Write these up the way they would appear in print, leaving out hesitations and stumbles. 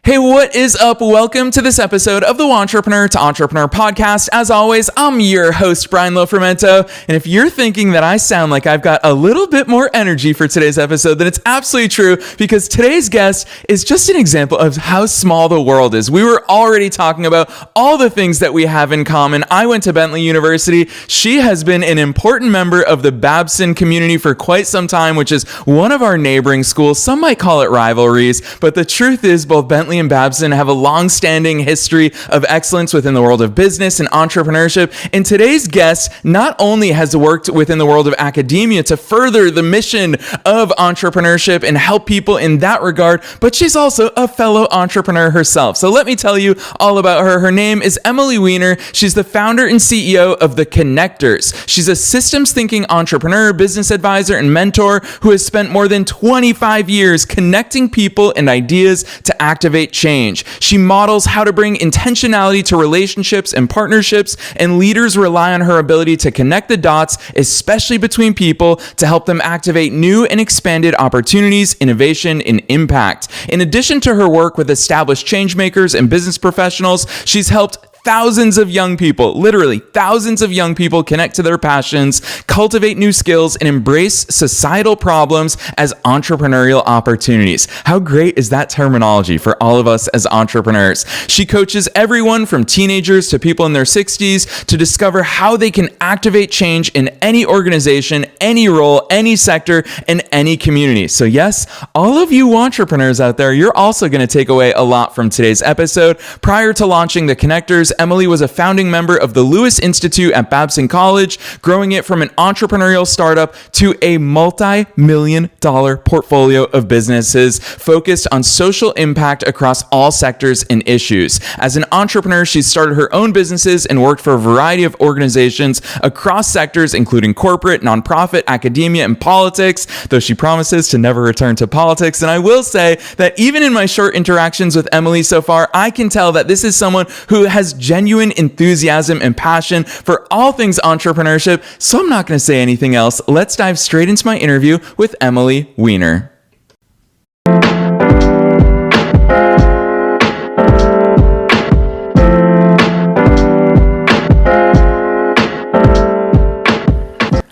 Hey, what is up? Welcome to this episode of the Wantrepreneur to Entrepreneur podcast. As always, I'm your host, Brian Lofrumento. And if you're thinking that I sound like I've got a little bit more energy for today's episode, then it's absolutely true, because today's guest is just an example of how small the world is. We were already talking about all the things that we have in common. I went to Bentley University. She has been an important member of the Babson community for quite some time, which is one of our neighboring schools. Some might call it rivalries, but the truth is both Bentley and Babson have a long-standing history of excellence within the world of business and entrepreneurship. And today's guest not only has worked within the world of academia to further the mission of entrepreneurship and help people in that regard, but she's also a fellow entrepreneur herself. So let me tell you all about her. Her name is Emily Weiner. She's the founder and CEO of The Connectors. She's a systems thinking entrepreneur, business advisor, and mentor who has spent more than 25 years connecting people and ideas to activate change. She models how to bring intentionality to relationships and partnerships, and leaders rely on her ability to connect the dots, especially between people, to help them activate new and expanded opportunities, innovation, and impact. In addition to her work with established change makers and business professionals, she's helped thousands of young people, literally thousands of young people, connect to their passions, cultivate new skills, and embrace societal problems as entrepreneurial opportunities. How great is that terminology for all of us as entrepreneurs? She coaches everyone from teenagers to people in their 60s to discover how they can activate change in any organization, any role, any sector, and any community. So yes, all of you entrepreneurs out there, you're also going to take away a lot from today's episode. Prior to launching The Connectors, Emily was a founding member of the Lewis Institute at Babson College, growing it from an entrepreneurial startup to a multi-million-dollar portfolio of businesses focused on social impact across all sectors and issues. As an entrepreneur, she started her own businesses and worked for a variety of organizations across sectors, including corporate, nonprofit, academia, and politics, though she promises to never return to politics. And I will say that even in my short interactions with Emily so far, I can tell that this is someone who has genuine enthusiasm and passion for all things entrepreneurship. So I'm not going to say anything else. Let's dive straight into my interview with Emily Weiner.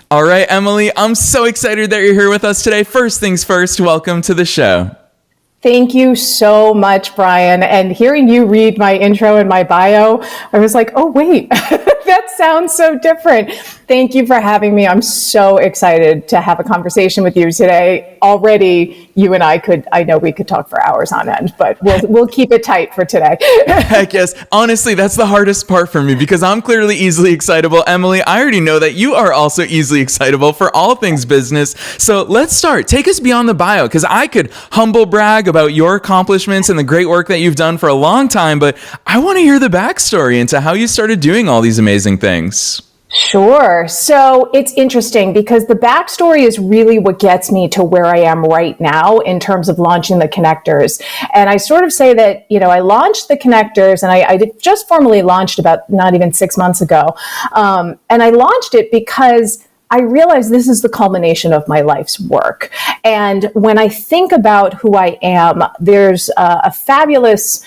All right, Emily, I'm so excited that you're here with us today. First things first, welcome to the show. Thank you so much, Brian. And hearing you read my intro and my bio, I was like, oh, wait, that sounds so different. Thank you for having me. I'm so excited to have a conversation with you today. Already, you and I know we could talk for hours on end, but we'll keep it tight for today. Heck yes. Honestly, that's the hardest part for me, because I'm clearly easily excitable. Emily, I already know that you are also easily excitable for all things business. So let's start. Take us beyond the bio, because I could humble brag about your accomplishments and the great work that you've done for a long time, but I want to hear the backstory into how you started doing all these amazing things. Sure. So it's interesting because the backstory is really what gets me to where I am right now in terms of launching The Connectors. And I sort of say that, I launched The Connectors, and I just formally launched about not even 6 months ago. And I launched it because I realized this is the culmination of my life's work. And when I think about who I am, there's a fabulous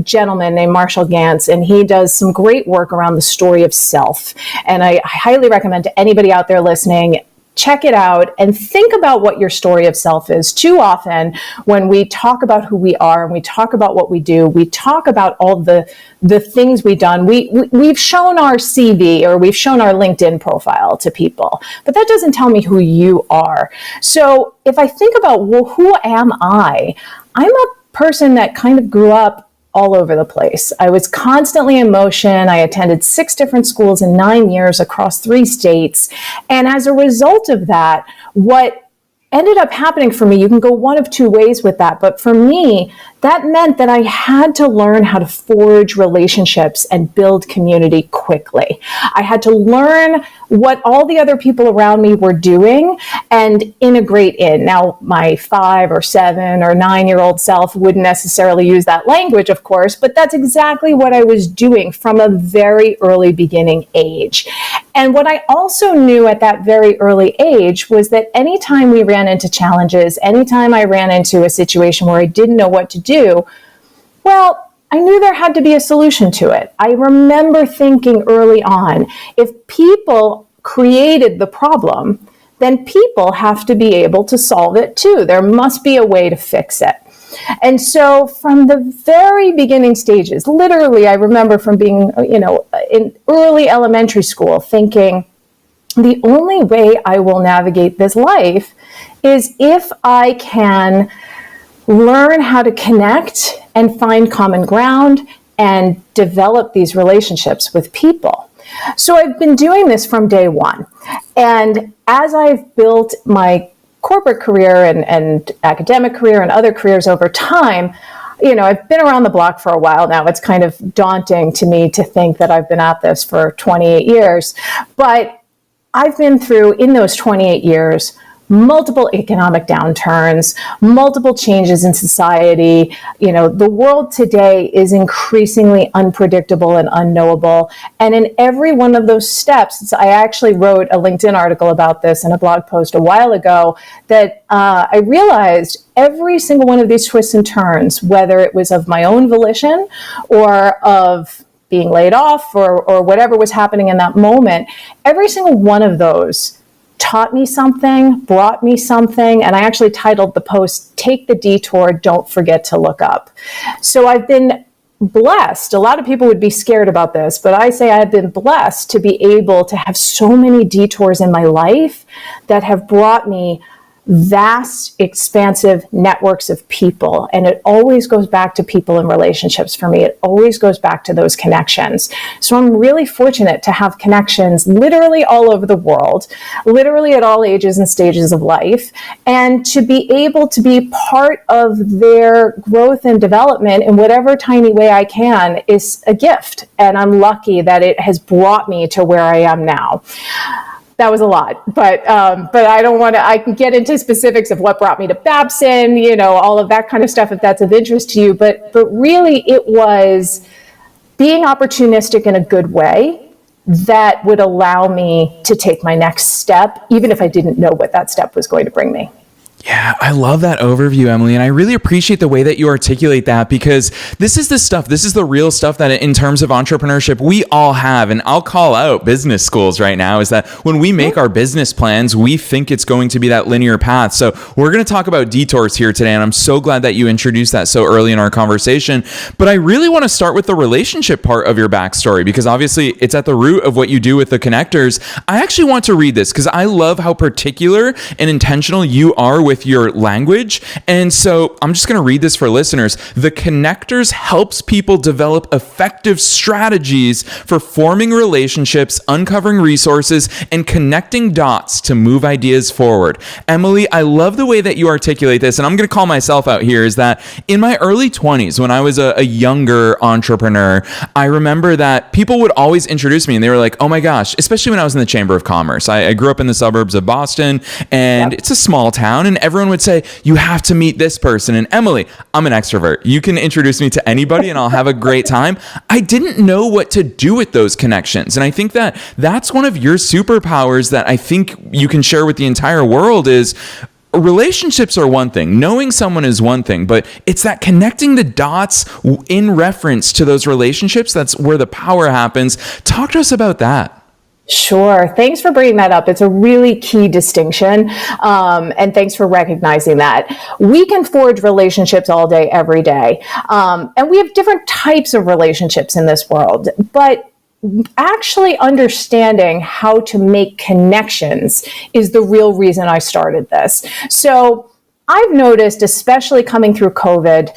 gentleman named Marshall Gantz, and he does some great work around the story of self. And I highly recommend to anybody out there listening, check it out and think about what your story of self is. Too often, when we talk about who we are and we talk about what we do, we talk about all the things we've done. We've shown our CV or we've shown our LinkedIn profile to people, but that doesn't tell me who you are. So if I think about, well, who am I? I'm a person that kind of grew up all over the place. I was constantly in motion. I attended 6 different schools in 9 years across 3 states. And as a result of that, what ended up happening for me, you can go one of 2 ways with that. But for me, that meant that I had to learn how to forge relationships and build community quickly. I had to learn what all the other people around me were doing and integrate in. Now, my 5 or 7 or 9-year-old self wouldn't necessarily use that language, of course, but that's exactly what I was doing from a very early beginning age. And what I also knew at that very early age was that anytime we ran into challenges, anytime I ran into a situation where I didn't know what to do, Well, I knew there had to be a solution to it. I remember thinking early on, if people created the problem, then people have to be able to solve it too. There must be a way to fix it. And so from the very beginning stages, literally, I remember from being, in early elementary school thinking, the only way I will navigate this life is if I can learn how to connect and find common ground and develop these relationships with people. So I've been doing this from day one. And as I've built my corporate career and academic career and other careers over time, I've been around the block for a while now. It's kind of daunting to me to think that I've been at this for 28 years. But I've been through, in those 28 years, multiple economic downturns, multiple changes in society. The world today is increasingly unpredictable and unknowable. And in every one of those steps, I actually wrote a LinkedIn article about this in a blog post a while ago, that I realized every single one of these twists and turns, whether it was of my own volition or of being laid off or whatever was happening in that moment, every single one of those taught me something, brought me something, and I actually titled the post, "Take the Detour, Don't Forget to Look Up." So I've been blessed. A lot of people would be scared about this, but I say I've been blessed to be able to have so many detours in my life that have brought me vast, expansive networks of people. And it always goes back to people and relationships for me. It always goes back to those connections. So I'm really fortunate to have connections literally all over the world, literally at all ages and stages of life, and to be able to be part of their growth and development in whatever tiny way I can is a gift. And I'm lucky that it has brought me to where I am now. That was a lot, but I don't want to. I can get into specifics of what brought me to Babson, all of that kind of stuff if that's of interest to you. But really, it was being opportunistic in a good way that would allow me to take my next step, even if I didn't know what that step was going to bring me. Yeah, I love that overview, Emily. And I really appreciate the way that you articulate that, because this is the real stuff that in terms of entrepreneurship, we all have. And I'll call out business schools right now, is that when we make our business plans, we think it's going to be that linear path. So we're going to talk about detours here today. And I'm so glad that you introduced that so early in our conversation. But I really want to start with the relationship part of your backstory, because obviously it's at the root of what you do with the connectors. I actually want to read this because I love how particular and intentional you are with your language. And so I'm just going to read this for listeners. The Connectors helps people develop effective strategies for forming relationships, uncovering resources, and connecting dots to move ideas forward. Emily, I love the way that you articulate this, and I'm going to call myself out here, is that in my early 20s, when I was a younger entrepreneur, I remember that people would always introduce me and they were like, oh my gosh, especially when I was in the Chamber of Commerce. I grew up in the suburbs of Boston, and It's a small town, and everyone would say, you have to meet this person. And Emily, I'm an extrovert. You can introduce me to anybody and I'll have a great time. I didn't know what to do with those connections. And I think that that's one of your superpowers that I think you can share with the entire world is relationships are one thing, knowing someone is one thing, but it's that connecting the dots in reference to those relationships. That's where the power happens. Talk to us about that. Sure. Thanks for bringing that up. It's a really key distinction. And thanks for recognizing that. We can forge relationships all day, every day. And we have different types of relationships in this world. But actually understanding how to make connections is the real reason I started this. So I've noticed, especially coming through COVID,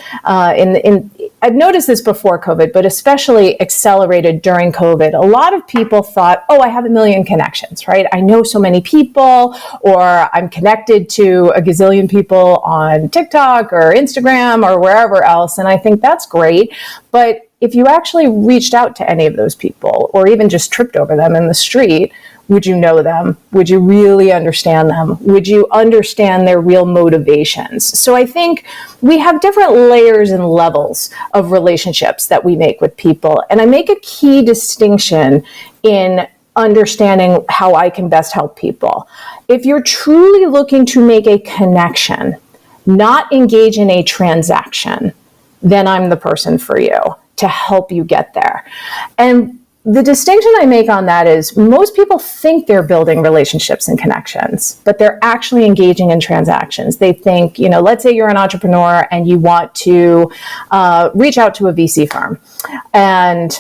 I've noticed this before COVID, but especially accelerated during COVID. A lot of people thought, oh, I have a million connections, right? I know so many people, or I'm connected to a gazillion people on TikTok or Instagram or wherever else. And I think that's great. But if you actually reached out to any of those people, or even just tripped over them in the street, would you know them? Would you really understand them? Would you understand their real motivations? So I think we have different layers and levels of relationships that we make with people. And I make a key distinction in understanding how I can best help people. If you're truly looking to make a connection, not engage in a transaction, then I'm the person for you to help you get there. And the distinction I make on that is most people think they're building relationships and connections, but they're actually engaging in transactions. They think, let's say you're an entrepreneur and you want to reach out to a VC firm, and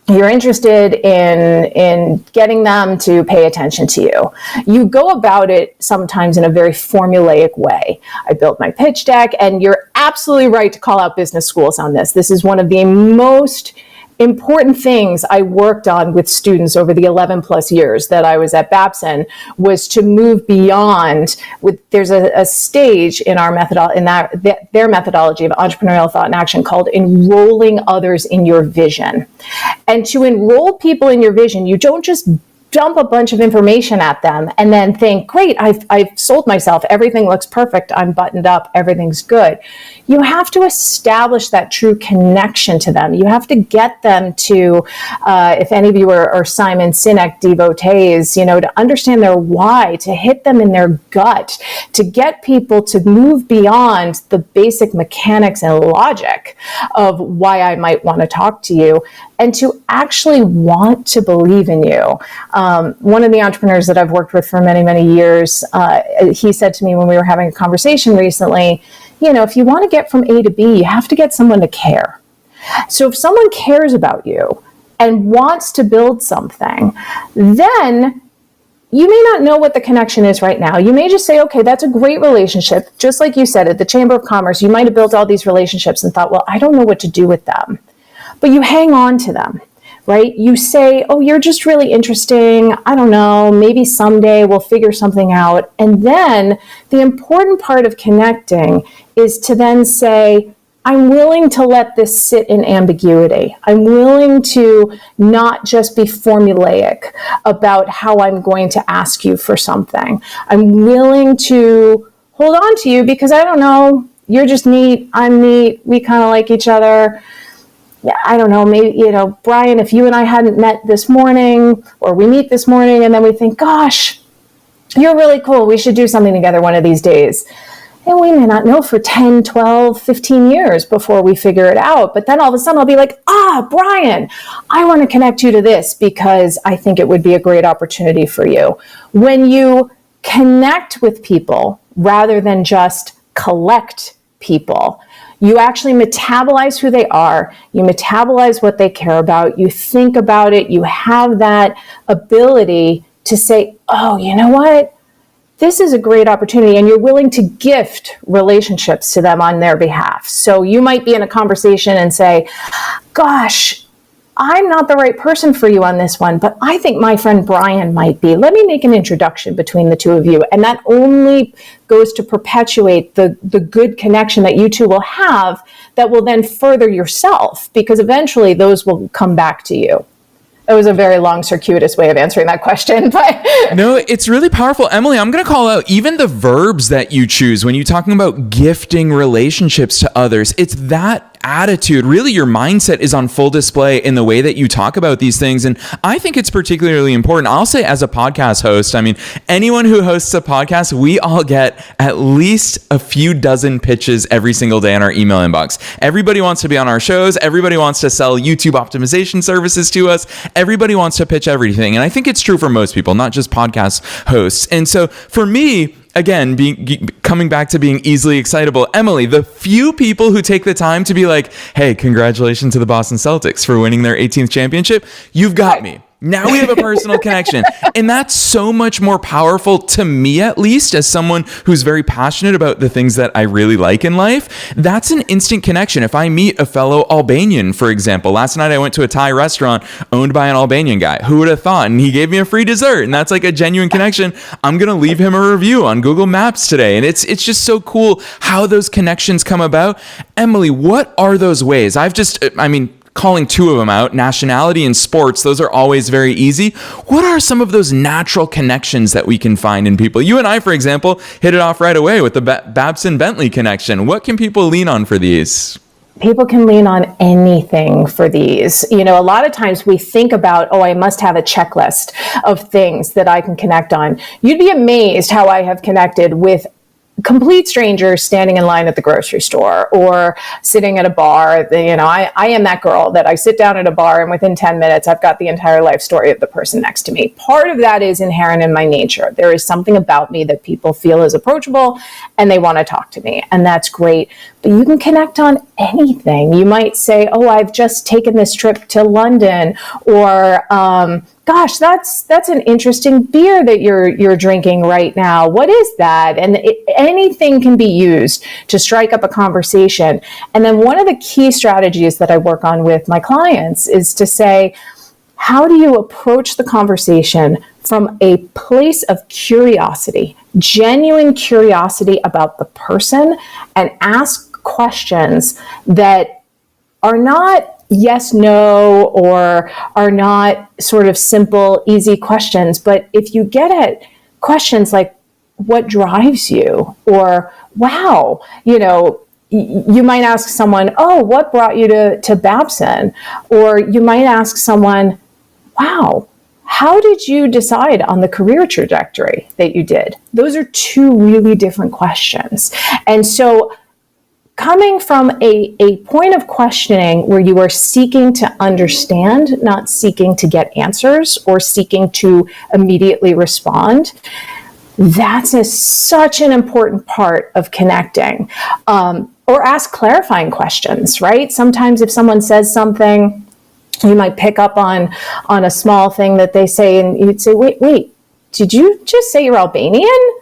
you're interested in getting them to pay attention to you. You go about it sometimes in a very formulaic way. I built my pitch deck, and you're absolutely right to call out business schools on this. This is one of the most important things I worked on with students over the 11 plus years that I was at Babson was to move beyond. There's a stage in our their methodology of entrepreneurial thought and action called enrolling others in your vision. And to enroll people in your vision, you don't just dump a bunch of information at them and then think, great, I've sold myself. Everything looks perfect. I'm buttoned up. Everything's good. You have to establish that true connection to them. You have to get them to, if any of you are Simon Sinek devotees, to understand their why, to hit them in their gut, to get people to move beyond the basic mechanics and logic of why I might want to talk to you, and to actually want to believe in you. One of the entrepreneurs that I've worked with for many, many years, he said to me when we were having a conversation recently, if you want to get from A to B, you have to get someone to care. So if someone cares about you and wants to build something, then you may not know what the connection is right now. You may just say, okay, that's a great relationship. Just like you said, at the Chamber of Commerce, you might have built all these relationships and thought, well, I don't know what to do with them. But you hang on to them, right? You say, oh, you're just really interesting. I don't know, maybe someday we'll figure something out. And then the important part of connecting is to then say, I'm willing to let this sit in ambiguity. I'm willing to not just be formulaic about how I'm going to ask you for something. I'm willing to hold on to you because I don't know, you're just neat, I'm neat, we kind of like each other. I don't know, maybe, Brian, if you and I hadn't met this morning, or we meet this morning and then we think, gosh, you're really cool, we should do something together one of these days. And we may not know for 10, 12, 15 years before we figure it out. But then all of a sudden I'll be like, Brian, I want to connect you to this because I think it would be a great opportunity for you. When you connect with people rather than just collect people, you actually metabolize who they are, you metabolize what they care about, you think about it, you have that ability to say, oh, you know what? This is a great opportunity, and you're willing to gift relationships to them on their behalf. So you might be in a conversation and say, gosh, I'm not the right person for you on this one, but I think my friend Brian might be. Let me make an introduction between the two of you. And that only goes to perpetuate the good connection that you two will have that will then further yourself, because eventually those will come back to you. It was a very long, circuitous way of answering that question, but no, it's really powerful. Emily, I'm going to call out even the verbs that you choose when you're talking about gifting relationships to others. It's that attitude. Really, your mindset is on full display in the way that you talk about these things. And I think it's particularly important. I'll say, as a podcast host, anyone who hosts a podcast, we all get at least a few dozen pitches every single day in our email inbox. Everybody wants to be on our shows. Everybody wants to sell YouTube optimization services to us. Everybody wants to pitch everything. And I think it's true for most people, not just podcast hosts. And so for me, again, coming back to being easily excitable, Emily, the few people who take the time to be like, hey, congratulations to the Boston Celtics for winning their 18th championship, you've got me. Now we have a personal connection. And that's so much more powerful to me, at least, as someone who's very passionate about the things that I really like in life. That's an instant connection. If I meet a fellow Albanian, for example, last night I went to a Thai restaurant owned by an Albanian guy. Who would have thought? And he gave me a free dessert. And that's like a genuine connection. I'm going to leave him a review on Google Maps today. And it's just so cool how those connections come about. Emily, what are those ways? Calling two of them out, nationality and sports, those are always very easy. What are some of those natural connections that we can find in people? You and I, for example, hit it off right away with the Babson-Bentley connection. What can people lean on for these? People can lean on anything for these. A lot of times we think about, I must have a checklist of things that I can connect on. You'd be amazed how I have connected with complete strangers standing in line at the grocery store or sitting at a bar. I am that girl that I sit down at a bar and within 10 minutes, I've got the entire life story of the person next to me. Part of that is inherent in my nature. There is something about me that people feel is approachable and they want to talk to me, and that's great. But you can connect on anything. You might say, oh, I've just taken this trip to London, or gosh, that's an interesting beer that you're drinking right now. What is that? And anything can be used to strike up a conversation. And then one of the key strategies that I work on with my clients is to say, how do you approach the conversation from a place of curiosity, genuine curiosity about the person, and ask questions that are not yes, no, or are not sort of simple, easy questions. But if you get at questions like, what drives you? Or, wow, you might ask someone, oh, what brought you to Babson? Or you might ask someone, wow, how did you decide on the career trajectory that you did? Those are two really different questions. And so coming from a point of questioning where you are seeking to understand, not seeking to get answers or seeking to immediately respond, that's such an important part of connecting. Or ask clarifying questions, right? Sometimes if someone says something, you might pick up on a small thing that they say, and you'd say, wait, did you just say you're Albanian?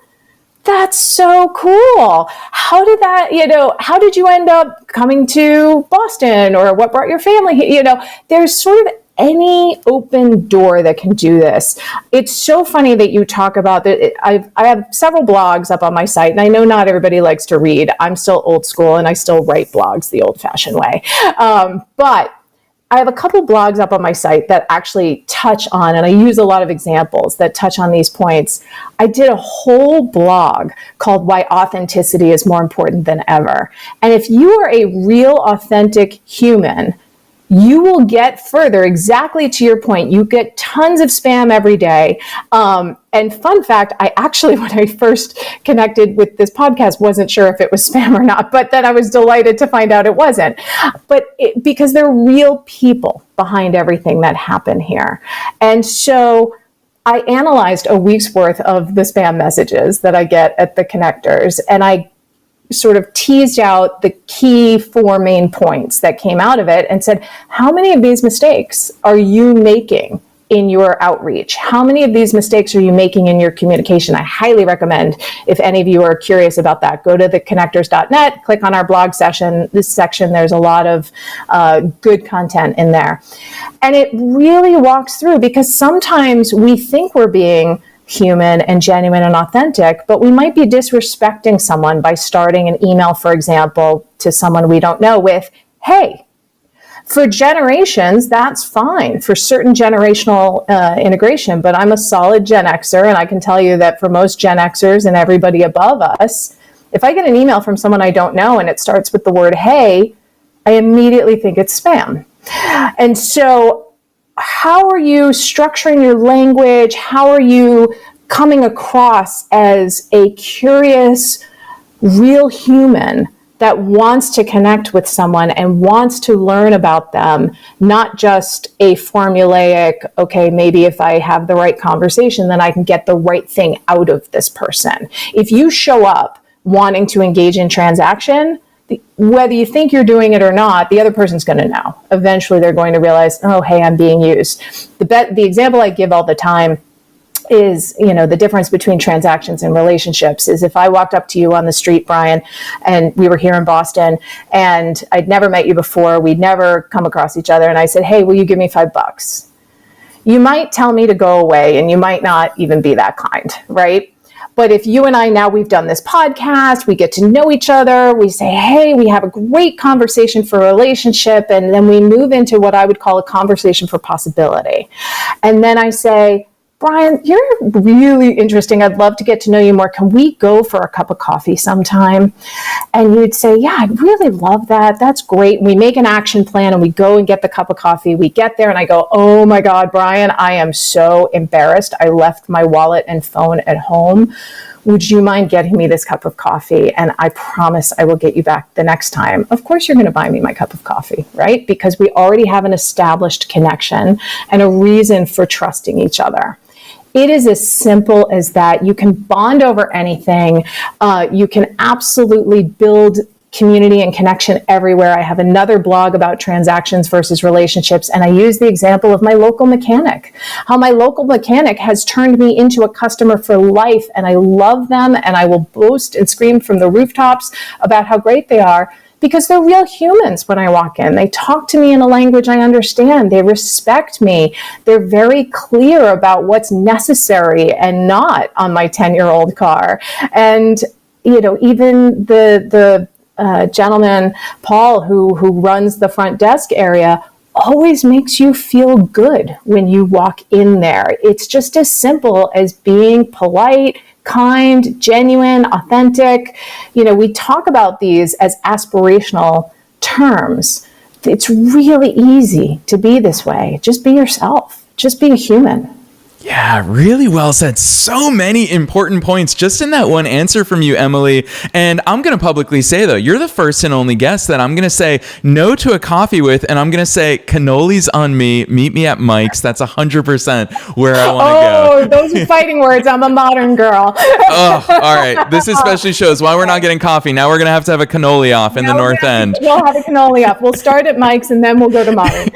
That's so cool. How did you end up coming to Boston, or what brought your family here? There's sort of any open door that can do this. It's so funny that you talk about that. I have several blogs up on my site, and I know not everybody likes to read. I'm still old school and I still write blogs the old fashioned way. But I have a couple blogs up on my site that actually touch on, and I use a lot of examples that touch on these points. I did a whole blog called Why Authenticity is More Important Than Ever. And if you are a real, authentic human, you will get further. Exactly to your point, you get tons of spam every day. And fun fact, I actually, when I first connected with this podcast, wasn't sure if it was spam or not, but then I was delighted to find out it wasn't. Because there are real people behind everything that happened here. And so I analyzed a week's worth of the spam messages that I get at the connectors, and I sort of teased out the key 4 main points that came out of it and said, how many of these mistakes are you making in your outreach? How many of these mistakes are you making in your communication? I highly recommend, if any of you are curious about that, go to theconnectors.net, click on our blog section. This section, there's a lot of good content in there. And it really walks through, because sometimes we think we're being human and genuine and authentic, but we might be disrespecting someone by starting an email, for example, to someone we don't know with, hey. For generations, that's fine for certain generational integration, but I'm a solid Gen Xer, and I can tell you that for most Gen Xers and everybody above us, if I get an email from someone I don't know and it starts with the word hey, I immediately think it's spam. And so how are you structuring your language? How are you coming across as a curious, real human that wants to connect with someone and wants to learn about them, not just a formulaic, okay, maybe if I have the right conversation, then I can get the right thing out of this person. If you show up wanting to engage in transaction, whether you think you're doing it or not, the other person's going to know. Eventually, they're going to realize, oh, hey, I'm being used. The example I give all the time is, the difference between transactions and relationships is if I walked up to you on the street, Brian, and we were here in Boston, and I'd never met you before, we'd never come across each other, and I said, hey, will you give me $5? You might tell me to go away, and you might not even be that kind, right? But if you and I, now we've done this podcast, we get to know each other, we say, hey, we have a great conversation for a relationship, and then we move into what I would call a conversation for possibility. And then I say, Brian, you're really interesting. I'd love to get to know you more. Can we go for a cup of coffee sometime? And you'd say, yeah, I'd really love that. That's great. We make an action plan and we go and get the cup of coffee. We get there and I go, oh my God, Brian, I am so embarrassed. I left my wallet and phone at home. would you mind getting me this cup of coffee? And I promise I will get you back the next time. Of course, you're going to buy me my cup of coffee, right? Because we already have an established connection and a reason for trusting each other. It is as simple as that. You can bond over anything. You can absolutely build community and connection everywhere. I have another blog about transactions versus relationships, and I use the example of my local mechanic, how my local mechanic has turned me into a customer for life, and I love them, and I will boast and scream from the rooftops about how great they are, because they're real humans when I walk in. They talk to me in a language I understand. They respect me. They're very clear about what's necessary and not on my 10-year-old car. And, even the gentleman, Paul, who runs the front desk area, always makes you feel good when you walk in there. It's just as simple as being polite, kind, genuine, authentic. We talk about these as aspirational terms. It's really easy to be this way. Just be yourself. Just be a human. Yeah, really well said. So many important points just in that one answer from you, Emily. And I'm going to publicly say, though, you're the first and only guest that I'm going to say no to a coffee with. And I'm going to say cannolis on me. Meet me at Mike's. That's 100% where I want to go. Oh, those are fighting words. I'm a modern girl. Oh, all right. This especially shows why we're not getting coffee. Now we're going to have a cannoli off in the North End. We'll have a cannoli off. We'll start at Mike's and then we'll go to modern.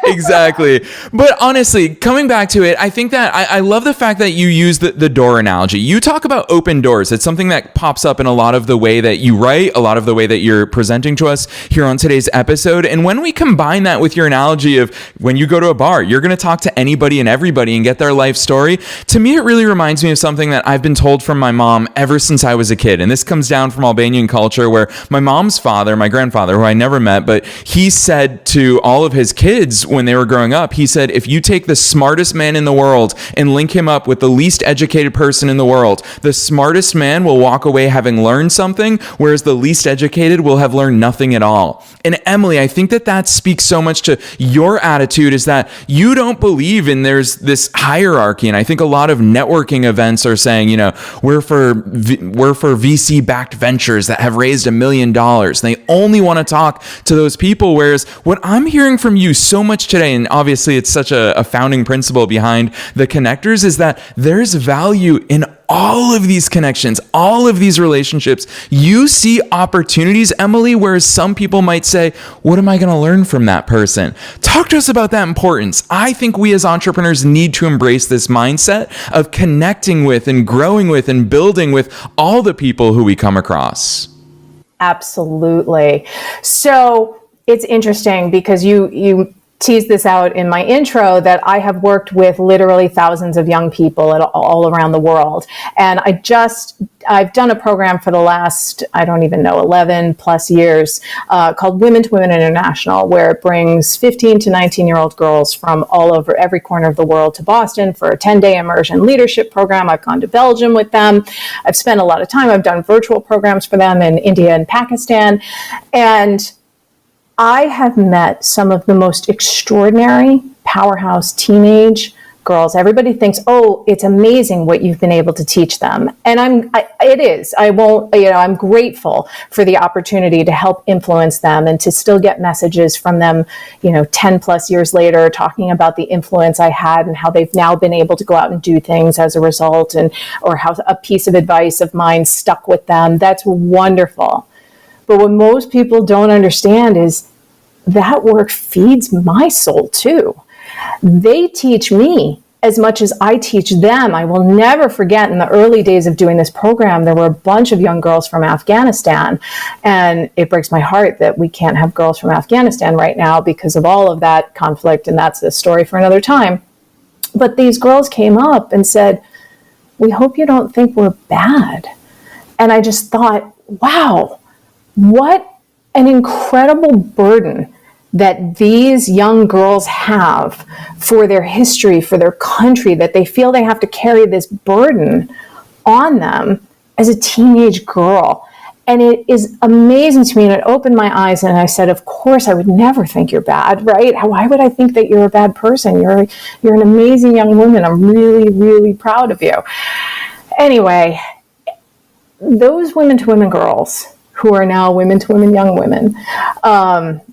Exactly. But honestly, coming back to it, I think that I love the fact that you use the door analogy. You talk about open doors. It's something that pops up in a lot of the way that you write, a lot of the way that you're presenting to us here on today's episode. And when we combine that with your analogy of when you go to a bar, you're going to talk to anybody and everybody and get their life story. To me, it really reminds me of something that I've been told from my mom ever since I was a kid. And this comes down from Albanian culture, where my mom's father, my grandfather, who I never met, but he said to all of his kids when they were growing up, he said, if you take the smartest man in the world and link him up with the least educated person in the world, the smartest man will walk away having learned something, whereas the least educated will have learned nothing at all. And Emily, I think that speaks so much to your attitude, is that you don't believe in there's this hierarchy. And I think a lot of networking events are saying, we're for VC-backed ventures that have raised $1 million. And they only want to talk to those people. Whereas what I'm hearing from you so much today, and obviously it's such a founding principle behind the connectors, is that there's value in all of these connections, all of these relationships. You see opportunities, Emily, whereas some people might say, what am I going to learn from that person? Talk to us about that importance. I think we as entrepreneurs need to embrace this mindset of connecting with and growing with and building with all the people who we come across. Absolutely. So it's interesting because you tease this out in my intro that I have worked with literally thousands of young people all around the world. And I've done a program for the last, 11 plus years called Women to Women International, where it brings 15 to 19-year-old girls from all over every corner of the world to Boston for a 10-day immersion leadership program. I've gone to Belgium with them. I've spent a lot of time. I've done virtual programs for them in India and Pakistan. And I have met some of the most extraordinary powerhouse teenage girls. Everybody thinks, oh, it's amazing what you've been able to teach them. And it is. I'm grateful for the opportunity to help influence them and to still get messages from them, 10 plus years later, talking about the influence I had and how they've now been able to go out and do things as a result, or how a piece of advice of mine stuck with them. That's wonderful. But what most people don't understand is that work feeds my soul too. They teach me as much as I teach them. I will never forget, in the early days of doing this program, there were a bunch of young girls from Afghanistan. And it breaks my heart that we can't have girls from Afghanistan right now because of all of that conflict. And that's a story for another time. But these girls came up and said, we hope you don't think we're bad. And I just thought, wow, what an incredible burden that these young girls have for their history, for their country, that they feel they have to carry this burden on them as a teenage girl. And it is amazing to me, and it opened my eyes, and I said, of course, I would never think you're bad, right? Why would I think that you're a bad person? You're an amazing young woman. I'm really, really proud of you. Anyway, those women to women girls who are now women to women young women,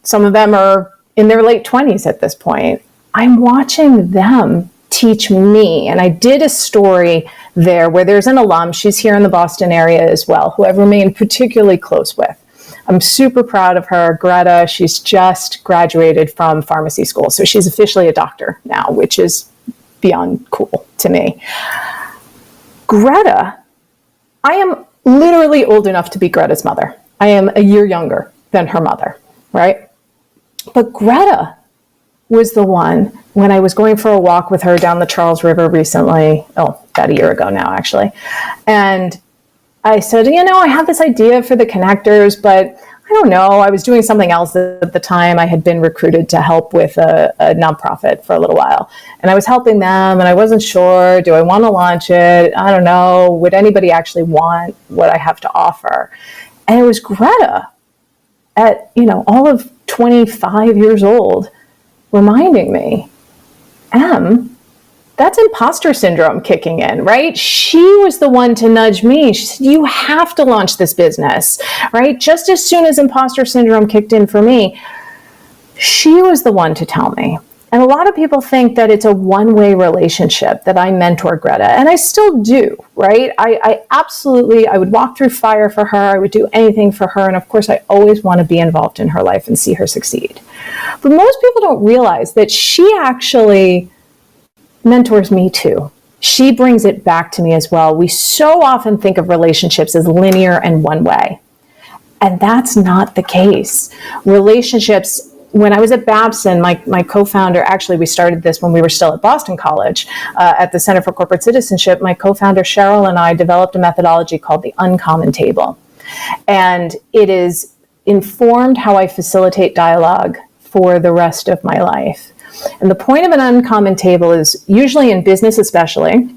some of them are in their late 20s at this point. I'm watching them teach me. And I did a story there where there's an alum, she's here in the Boston area as well, who I've remained particularly close with. I'm super proud of her, Greta. She's just graduated from pharmacy school. So she's officially a doctor now, which is beyond cool to me. Greta, I am literally old enough to be Greta's mother. I am a year younger than her mother, right? But Greta was the one, when I was going for a walk with her down the Charles River recently, about a year ago now, actually. And I said, I have this idea for the connectors, but I don't know. I was doing something else at the time. I had been recruited to help with a nonprofit for a little while. And I was helping them, and I wasn't sure, do I want to launch it? I don't know. Would anybody actually want what I have to offer? And it was Greta at, all of 25 years old reminding me, that's imposter syndrome kicking in, right? She was the one to nudge me. She said, you have to launch this business, right? Just as soon as imposter syndrome kicked in for me, she was the one to tell me. And a lot of people think that it's a one-way relationship, that I mentor Greta, and I still do, right? I absolutely, I would walk through fire for her. I would do anything for her. And of course, I always want to be involved in her life and see her succeed. But most people don't realize that she actually mentors me too. She brings it back to me as well. We so often think of relationships as linear and one way. And that's not the case. Relationships, when I was at Babson, my co-founder, actually we started this when we were still at Boston College, at the Center for Corporate Citizenship, my co-founder Cheryl and I developed a methodology called the Uncommon Table. And it is informed how I facilitate dialogue for the rest of my life. And the point of an uncommon table is, usually in business especially,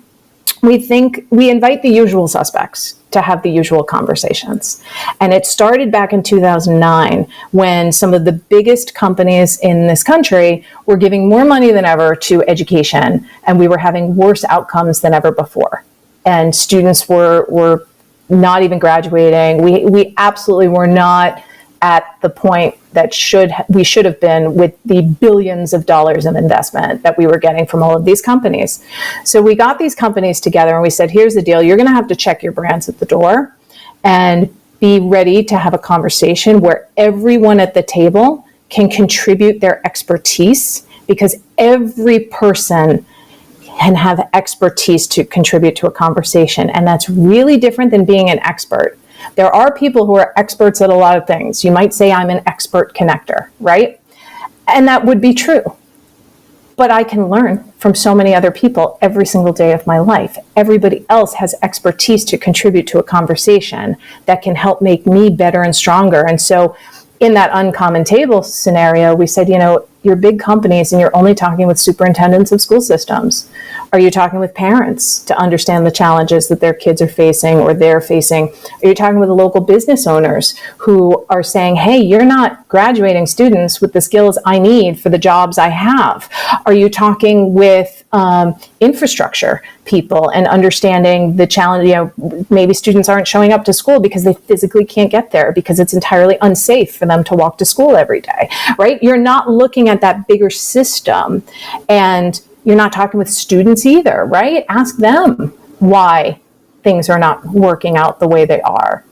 we invite the usual suspects to have the usual conversations. And it started back in 2009 when some of the biggest companies in this country were giving more money than ever to education, and we were having worse outcomes than ever before. And students were not even graduating. We absolutely were not at the point that we should have been with the billions of dollars of investment that we were getting from all of these companies. So we got these companies together and we said, here's the deal. You're going to have to check your brands at the door and be ready to have a conversation where everyone at the table can contribute their expertise, because every person can have expertise to contribute to a conversation. And that's really different than being an expert. There are people who are experts at a lot of things. You might say I'm an expert connector, right? And that would be true. But I can learn from so many other people every single day of my life. Everybody else has expertise to contribute to a conversation that can help make me better and stronger. And so in that uncommon table scenario, we said, you're big companies and you're only talking with superintendents of school systems. Are you talking with parents to understand the challenges that their kids are facing or they're facing? Are you talking with the local business owners who are saying, hey, you're not graduating students with the skills I need for the jobs I have? Are you talking with infrastructure people and understanding the challenge? Maybe students aren't showing up to school because they physically can't get there because it's entirely unsafe for them to walk to school every day, right? You're not looking at that bigger system, and you're not talking with students either, right? Ask them why things are not working out the way they are.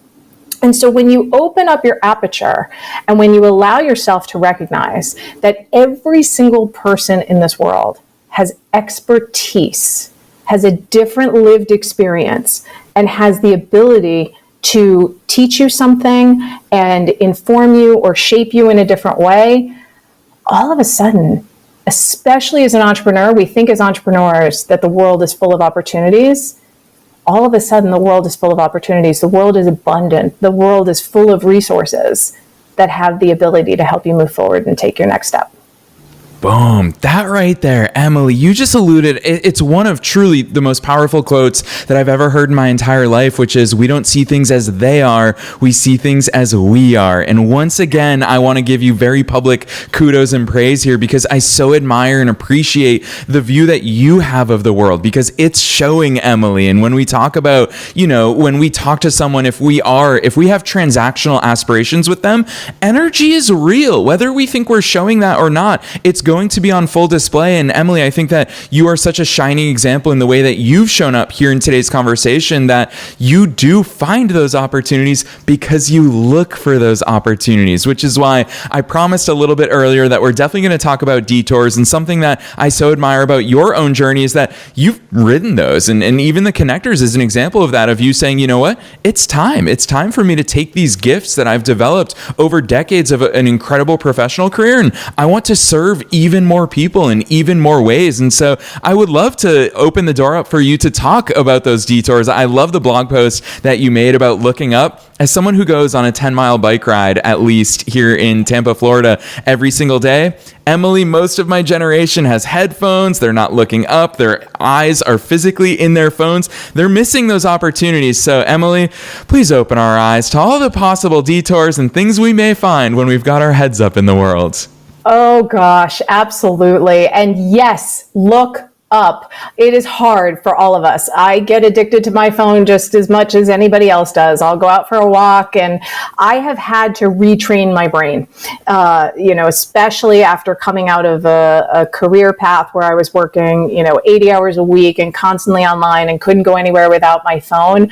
And so when you open up your aperture and when you allow yourself to recognize that every single person in this world has expertise, has a different lived experience, and has the ability to teach you something and inform you or shape you in a different way, all of a sudden, especially as an entrepreneur, we think as entrepreneurs that the world is full of opportunities. All of a sudden, the world is full of opportunities. The world is abundant. The world is full of resources that have the ability to help you move forward and take your next step. Boom. That right there, Emily, you just alluded. It's one of truly the most powerful quotes that I've ever heard in my entire life, which is, we don't see things as they are, we see things as we are. And once again, I want to give you very public kudos and praise here, because I so admire and appreciate the view that you have of the world, because it's showing, Emily. And when we talk about, when we talk to someone, if we have transactional aspirations with them, energy is real, whether we think we're showing that or not. It's going to be on full display. And Emily, I think that you are such a shining example in the way that you've shown up here in today's conversation, that you do find those opportunities because you look for those opportunities, which is why I promised a little bit earlier that we're definitely going to talk about detours. And something that I so admire about your own journey is that you've ridden those. And even the connectors is an example of that, of you saying, you know what, it's time for me to take these gifts that I've developed over decades of an incredible professional career, and I want to serve even more people in even more ways. And so I would love to open the door up for you to talk about those detours. I love the blog post that you made about looking up. As someone who goes on a 10-mile bike ride, at least here in Tampa, Florida, every single day, Emily, most of my generation has headphones. They're not looking up. Their eyes are physically in their phones. They're missing those opportunities. So Emily, please open our eyes to all the possible detours and things we may find when we've got our heads up in the world. Oh gosh, absolutely. And yes, look up. It is hard for all of us. I get addicted to my phone just as much as anybody else does. I'll go out for a walk, and I have had to retrain my brain, especially after coming out of a career path where I was working, 80 hours a week and constantly online and couldn't go anywhere without my phone.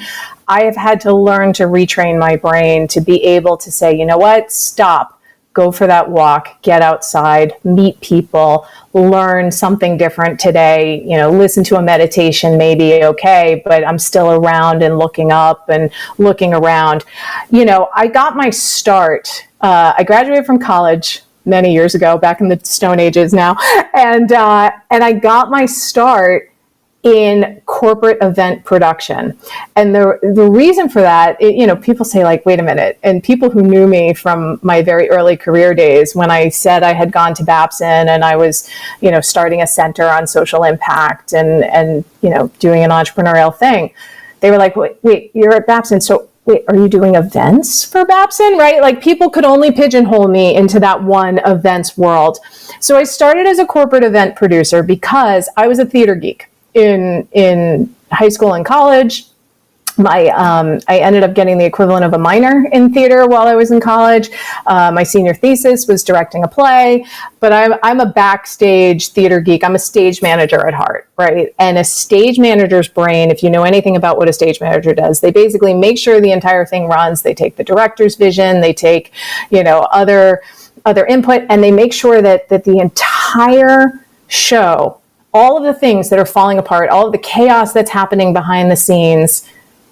I have had to learn to retrain my brain to be able to say, you know what, stop. Go for that walk, get outside, meet people, learn something different today, listen to a meditation, maybe, okay, but I'm still around and looking up and looking around. I got my start. I graduated from college many years ago, back in the Stone Ages now, and I got my start in corporate event production. And the reason for that, people say, like, wait a minute. And people who knew me from my very early career days, when I said I had gone to Babson and I was, starting a center on social impact and doing an entrepreneurial thing, they were like, wait, you're at Babson. So wait, are you doing events for Babson, right? Like, people could only pigeonhole me into that one events world. So I started as a corporate event producer because I was a theater geek. In high school and college, I ended up getting the equivalent of a minor in theater while I was in college. My senior thesis was directing a play, but I'm a backstage theater geek. I'm a stage manager at heart, right? And a stage manager's brain, if you know anything about what a stage manager does, they basically make sure the entire thing runs. They take the director's vision, they take, other input, and they make sure that the entire show, all of the things that are falling apart, all of the chaos that's happening behind the scenes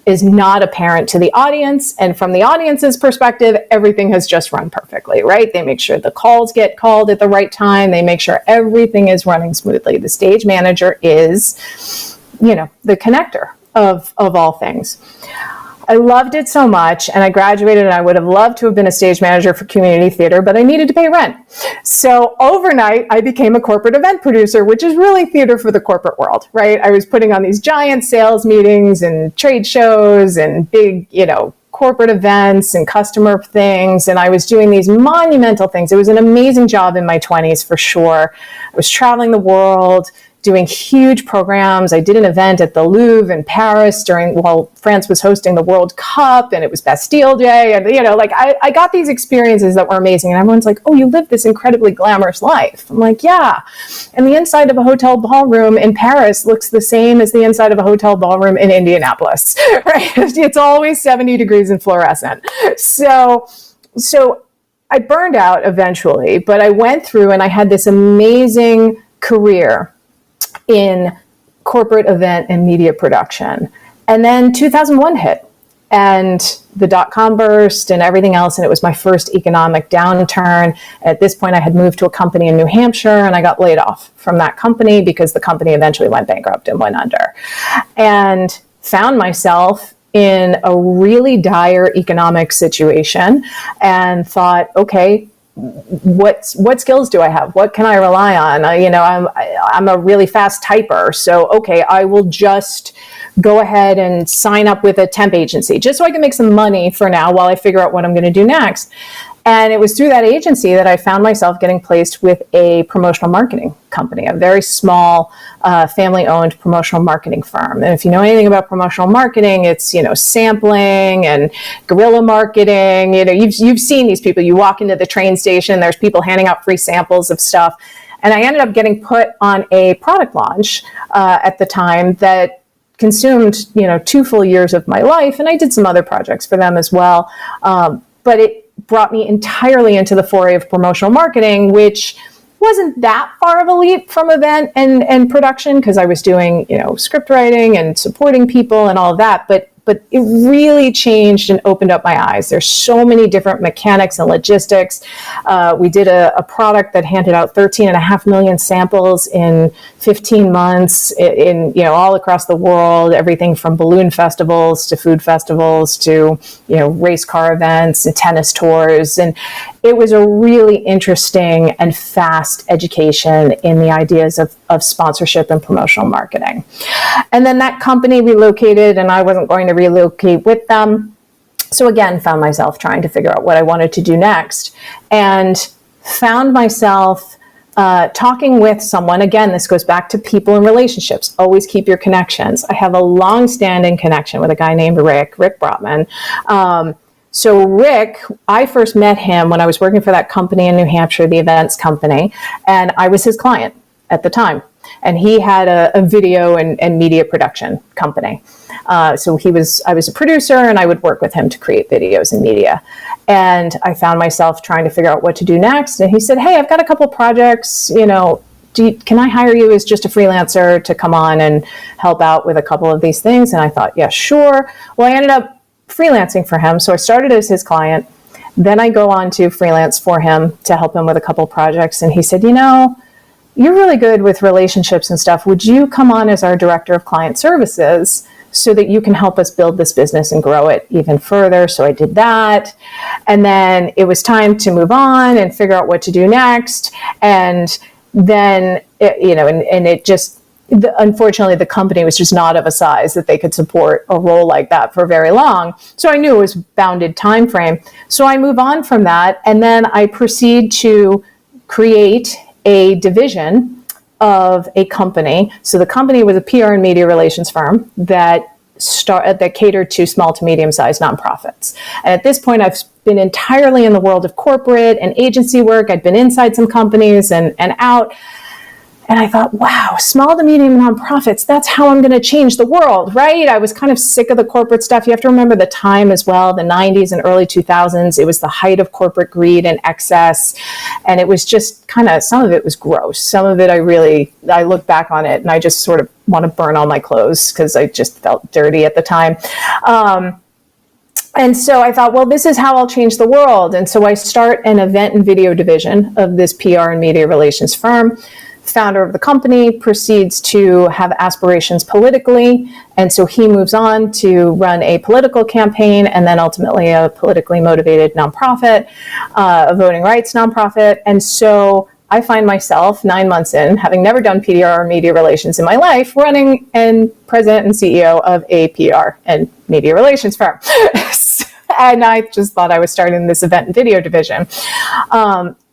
is not apparent to the audience. And from the audience's perspective, everything has just run perfectly, right? They make sure the calls get called at the right time. They make sure everything is running smoothly. The stage manager is, the connector of all things. I loved it so much, and I graduated, and I would have loved to have been a stage manager for community theater, but I needed to pay rent. So overnight, I became a corporate event producer, which is really theater for the corporate world, right? I was putting on these giant sales meetings and trade shows and big, corporate events and customer things, and I was doing these monumental things. It was an amazing job in my 20s, for sure. I was traveling the world, doing huge programs. I did an event at the Louvre in Paris while France was hosting the World Cup, and it was Bastille Day. And, I got these experiences that were amazing. And everyone's like, oh, you live this incredibly glamorous life. I'm like, yeah. And the inside of a hotel ballroom in Paris looks the same as the inside of a hotel ballroom in Indianapolis, right? It's always 70 degrees and fluorescent. So I burned out eventually, but I went through and I had this amazing career in corporate event and media production. And then 2001 hit, and the dot-com burst and everything else, and it was my first economic downturn. At this point, I had moved to a company in New Hampshire, and I got laid off from that company because the company eventually went bankrupt and went under. And found myself in a really dire economic situation and thought, okay, what skills do I have? What can I rely on? I'm a really fast typer. So, okay, I will just go ahead and sign up with a temp agency just so I can make some money for now while I figure out what I'm going to do next. And it was through that agency that I found myself getting placed with a promotional marketing company, a very small family-owned promotional marketing firm. And if you know anything about promotional marketing, it's, sampling and guerrilla marketing. You've seen these people. You walk into the train station, there's people handing out free samples of stuff. And I ended up getting put on a product launch at the time that consumed, 2 full years of my life. And I did some other projects for them as well. But it brought me entirely into the foray of promotional marketing, which wasn't that far of a leap from event and production, because I was doing, script writing and supporting people and all of that. But it really changed and opened up my eyes. There's so many different mechanics and logistics. We did a product that handed out 13.5 million samples in 15 months in all across the world, everything from balloon festivals to food festivals to, race car events and tennis tours. And it was a really interesting and fast education in the ideas of sponsorship and promotional marketing. And then that company relocated, and I wasn't going to relocate with them. So again, found myself trying to figure out what I wanted to do next, and found myself talking with someone. Again, this goes back to people and relationships. Always keep your connections. I have a long-standing connection with a guy named Rick Brotman. So Rick, I first met him when I was working for that company in New Hampshire, the events company, and I was his client at the time. And he had a video and media production company. So I was a producer, and I would work with him to create videos and media. And I found myself trying to figure out what to do next. And he said, "Hey, I've got a couple projects, can I hire you as just a freelancer to come on and help out with a couple of these things?" And I thought, yeah, sure. Well, I ended up freelancing for him. So I started as his client. Then I go on to freelance for him to help him with a couple projects. And he said, "You're really good with relationships and stuff. Would you come on as our director of client services so that you can help us build this business and grow it even further?" So I did that. And then it was time to move on and figure out what to do next. And then, unfortunately, the company was just not of a size that they could support a role like that for very long. So I knew it was bounded time frame. So I move on from that, and then I proceed to create a division of a company. So the company was a PR and media relations firm that catered to small to medium-sized nonprofits. And at this point, I've been entirely in the world of corporate and agency work. I'd been inside some companies and out. And I thought, wow, small to medium nonprofits, that's how I'm going to change the world, right? I was kind of sick of the corporate stuff. You have to remember the time as well, the 90s and early 2000s. It was the height of corporate greed and excess. And it was just some of it was gross. Some of it I look back on it and I just sort of want to burn all my clothes because I just felt dirty at the time. And so I thought, well, this is how I'll change the world. And so I start an event and video division of this PR and media relations firm. Founder of the company proceeds to have aspirations politically, and so he moves on to run a political campaign and then ultimately a politically motivated nonprofit, a voting rights nonprofit. And so I find myself 9 months in, having never done PR or media relations in my life, running and president and CEO of a PR and media relations firm. And I just thought I was starting this event and video division.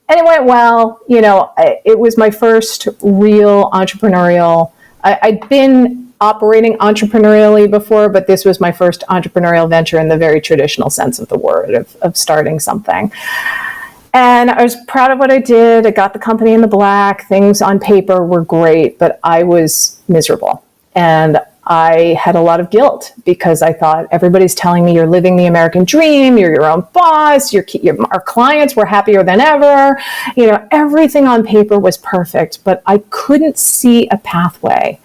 And it went well. It was my first real entrepreneurial. I'd been operating entrepreneurially before, but this was my first entrepreneurial venture in the very traditional sense of the word, of starting something. And I was proud of what I did. I got the company in the black. Things on paper were great, but I was miserable. And I had a lot of guilt because I thought everybody's telling me you're living the American dream, you're your own boss, our clients were happier than ever. Everything on paper was perfect, but I couldn't see a pathway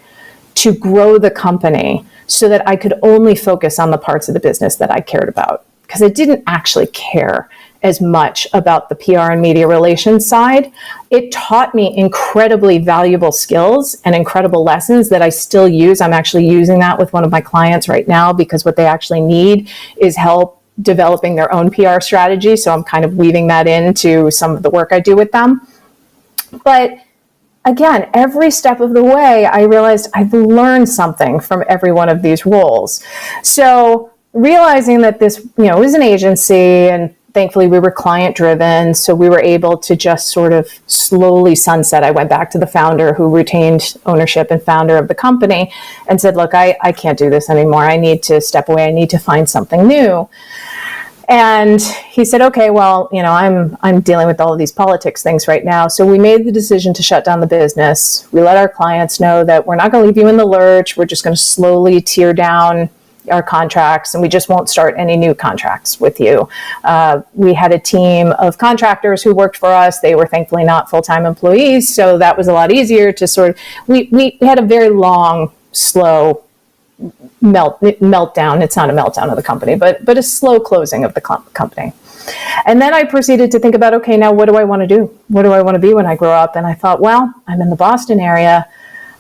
to grow the company so that I could only focus on the parts of the business that I cared about, because I didn't actually care as much about the PR and media relations side. It taught me incredibly valuable skills and incredible lessons that I still use. I'm actually using that with one of my clients right now because what they actually need is help developing their own PR strategy. So I'm kind of weaving that into some of the work I do with them. But again, every step of the way, I realized I've learned something from every one of these roles. So realizing that this, was an agency, and thankfully we were client driven, so we were able to just sort of slowly sunset. I went back to the founder who retained ownership and founder of the company and said, look, I can't do this anymore. I need to step away. I need to find something new. And he said, okay, well, I'm dealing with all of these politics things right now. So we made the decision to shut down the business. We let our clients know that we're not going to leave you in the lurch. We're just going to slowly tear down our contracts, and we just won't start any new contracts with you. We had a team of contractors who worked for us. They were thankfully not full-time employees, so that was a lot easier to sort of, we had a very long, slow meltdown. It's not a meltdown of the company, but a slow closing of the company. And then I proceeded to think about, okay, now what do I want to do? What do I want to be when I grow up? And I thought, well, I'm in the Boston area.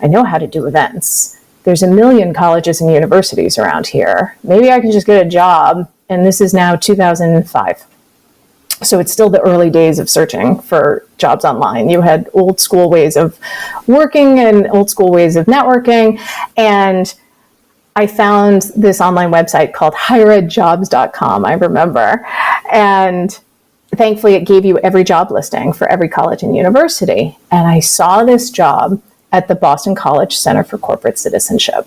I know how to do events. There's a million colleges and universities around here. Maybe I can just get a job. And this is now 2005. So it's still the early days of searching for jobs online. You had old school ways of working and old school ways of networking. And I found this online website called higheredjobs.com, I remember. And thankfully, it gave you every job listing for every college and university. And I saw this job at the Boston College Center for Corporate Citizenship.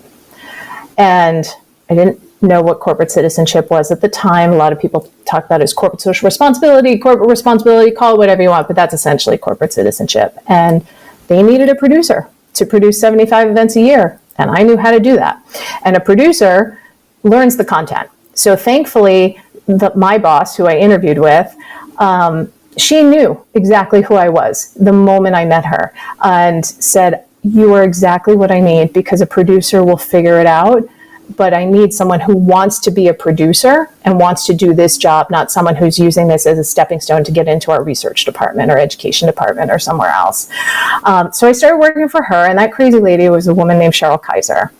And I didn't know what corporate citizenship was at the time. A lot of people talk about it as corporate social responsibility, call it whatever you want, but that's essentially corporate citizenship. And they needed a producer to produce 75 events a year. And I knew how to do that. And a producer learns the content. So thankfully, my boss, who I interviewed with, she knew exactly who I was the moment I met her, and said, you are exactly what I need, because a producer will figure it out. But I need someone who wants to be a producer and wants to do this job, not someone who's using this as a stepping stone to get into our research department or education department or somewhere else. So I started working for her, and that crazy lady was a woman named Cheryl Kaiser.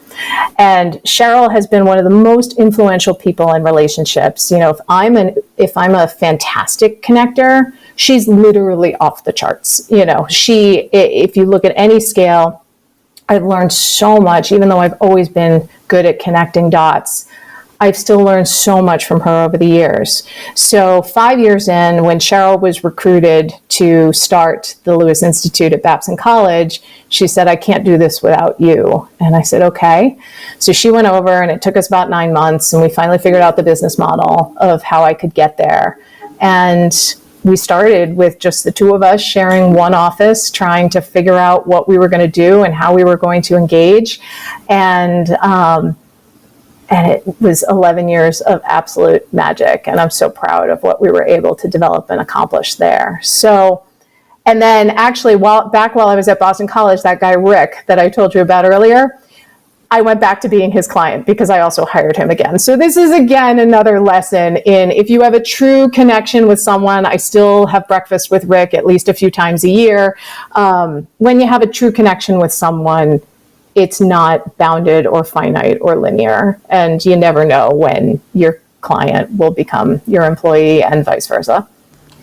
And Cheryl has been one of the most influential people in relationships. If I'm a fantastic connector, she's literally off the charts. If you look at any scale, I've learned so much, even though I've always been good at connecting dots. I've still learned so much from her over the years. So 5 years in, when Cheryl was recruited to start the Lewis Institute at Babson College, she said, I can't do this without you. And I said, okay. So she went over, and it took us about 9 months, and we finally figured out the business model of how I could get there. And we started with just the two of us sharing one office, trying to figure out what we were going to do and how we were going to engage. And it was 11 years of absolute magic. And I'm so proud of what we were able to develop and accomplish there. So, and then actually while I was at Boston College, that guy, Rick, that I told you about earlier, I went back to being his client because I also hired him again. So this is, again, another lesson in, if you have a true connection with someone, I still have breakfast with Rick at least a few times a year. When you have a true connection with someone, it's not bounded or finite or linear. And you never know when your client will become your employee and vice versa.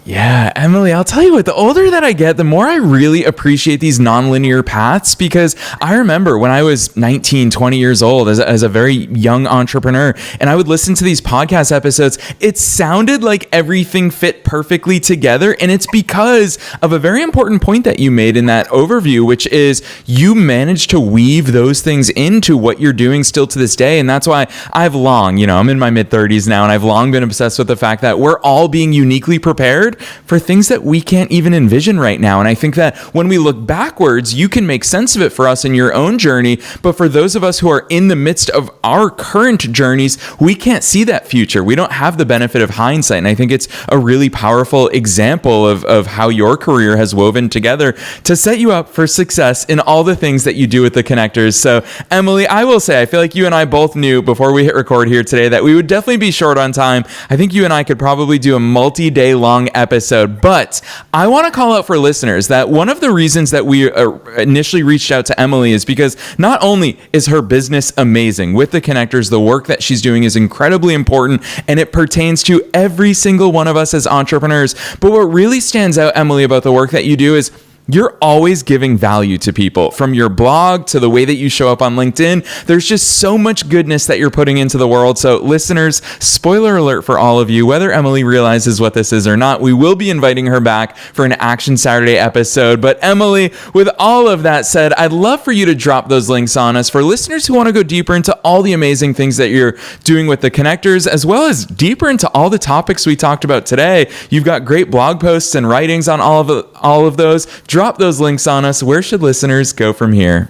Yeah, Emily, I'll tell you what, the older that I get, the more I really appreciate these nonlinear paths, because I remember when I was 19, 20 years old as a very young entrepreneur, and I would listen to these podcast episodes, it sounded like everything fit perfectly together. And it's because of a very important point that you made in that overview, which is you managed to weave those things into what you're doing still to this day. And that's why I've long, I'm in my mid 30s now, and I've long been obsessed with the fact that we're all being uniquely prepared for things that we can't even envision right now. And I think that when we look backwards, you can make sense of it for us in your own journey. But for those of us who are in the midst of our current journeys, we can't see that future. We don't have the benefit of hindsight. And I think it's a really powerful example of how your career has woven together to set you up for success in all the things that you do with the connectors. So Emily, I will say, I feel like you and I both knew before we hit record here today that we would definitely be short on time. I think you and I could probably do a multi-day long episode episode. But I want to call out for listeners that one of the reasons that we initially reached out to Emily is because not only is her business amazing with the connectors, the work that she's doing is incredibly important and it pertains to every single one of us as entrepreneurs. But what really stands out, Emily, about the work that you do is you're always giving value to people. From your blog to the way that you show up on LinkedIn, there's just so much goodness that you're putting into the world. So listeners, spoiler alert for all of you, whether Emily realizes what this is or not, we will be inviting her back for an Action Saturday episode. But Emily, with all of that said, I'd love for you to drop those links on us for listeners who want to go deeper into all the amazing things that you're doing with the connectors, as well as deeper into all the topics we talked about today. You've got great blog posts and writings on all of those. Drop those links on us. Where should listeners go from here?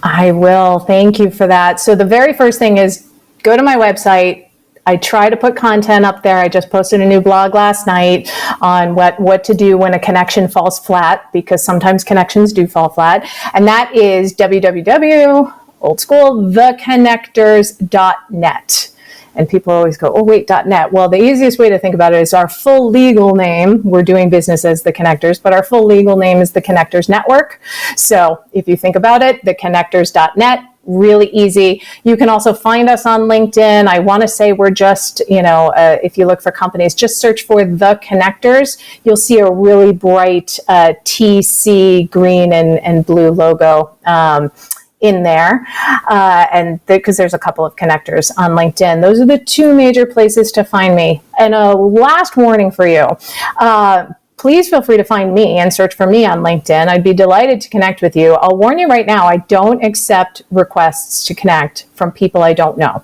I will. Thank you for that. So the very first thing is go to my website. I try to put content up there. I just posted a new blog last night on what to do when a connection falls flat, because sometimes connections do fall flat. And that is www.theconnectors.net. And people always go, oh, wait, .net. Well, the easiest way to think about it is our full legal name. We're doing business as The Connectors, but our full legal name is The Connectors Network. So if you think about it, theconnectors.net, really easy. You can also find us on LinkedIn. I want to say we're just, if you look for companies, just search for The Connectors. You'll see a really bright TC green and blue logo in there, and because there's a couple of connectors on LinkedIn. Those are the two major places to find me. And a last warning for you, please feel free to find me and search for me on LinkedIn. I'd be delighted to connect with you. I'll warn you right now, I don't accept requests to connect from people I don't know.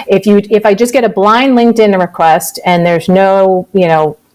If I just get a blind LinkedIn request and there's no,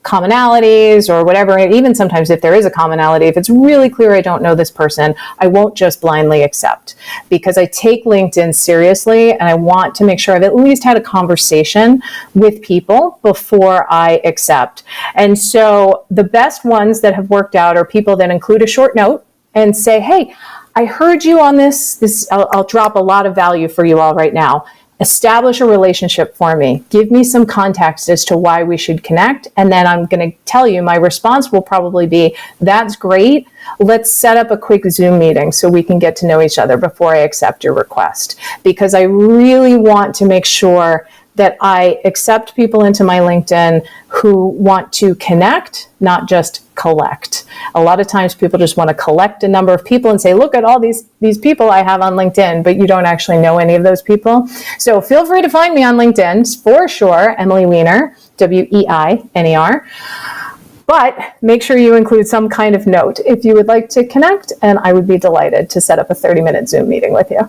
commonalities or whatever, even sometimes if there is a commonality, if it's really clear I don't know this person, I won't just blindly accept, because I take LinkedIn seriously and I want to make sure I've at least had a conversation with people before I accept. And so the best ones that have worked out are people that include a short note and say, hey, I heard you on this. I'll drop a lot of value for you all right now. Establish a relationship for me. Give me some context as to why we should connect. And then I'm going to tell you, my response will probably be, that's great. Let's set up a quick Zoom meeting so we can get to know each other before I accept your request. Because I really want to make sure that I accept people into my LinkedIn who want to connect, not just collect. A lot of times people just want to collect a number of people and say, look at all these people I have on LinkedIn, but you don't actually know any of those people. So feel free to find me on LinkedIn for sure, Emily Weiner, Weiner. But make sure you include some kind of note if you would like to connect, and I would be delighted to set up a 30-minute Zoom meeting with you.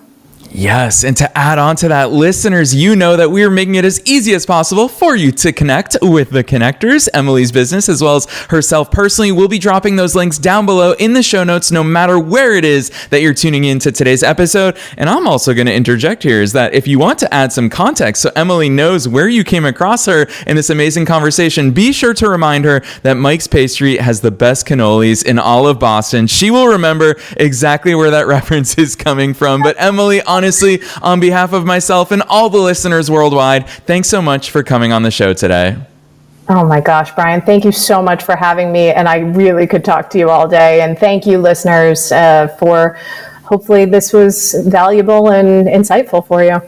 Yes, and to add on to that, listeners, you know that we are making it as easy as possible for you to connect with The Connectors, Emily's business, as well as herself personally. We'll be dropping those links down below in the show notes, no matter where it is that you're tuning into today's episode. And I'm also going to interject here is that if you want to add some context so Emily knows where you came across her in this amazing conversation, be sure to remind her that Mike's Pastry has the best cannolis in all of Boston. She will remember exactly where that reference is coming from. But Emily, honestly, on behalf of myself and all the listeners worldwide, thanks so much for coming on the show today. Oh my gosh, Brian, thank you so much for having me. And I really could talk to you all day. And thank you, listeners, for hopefully this was valuable and insightful for you.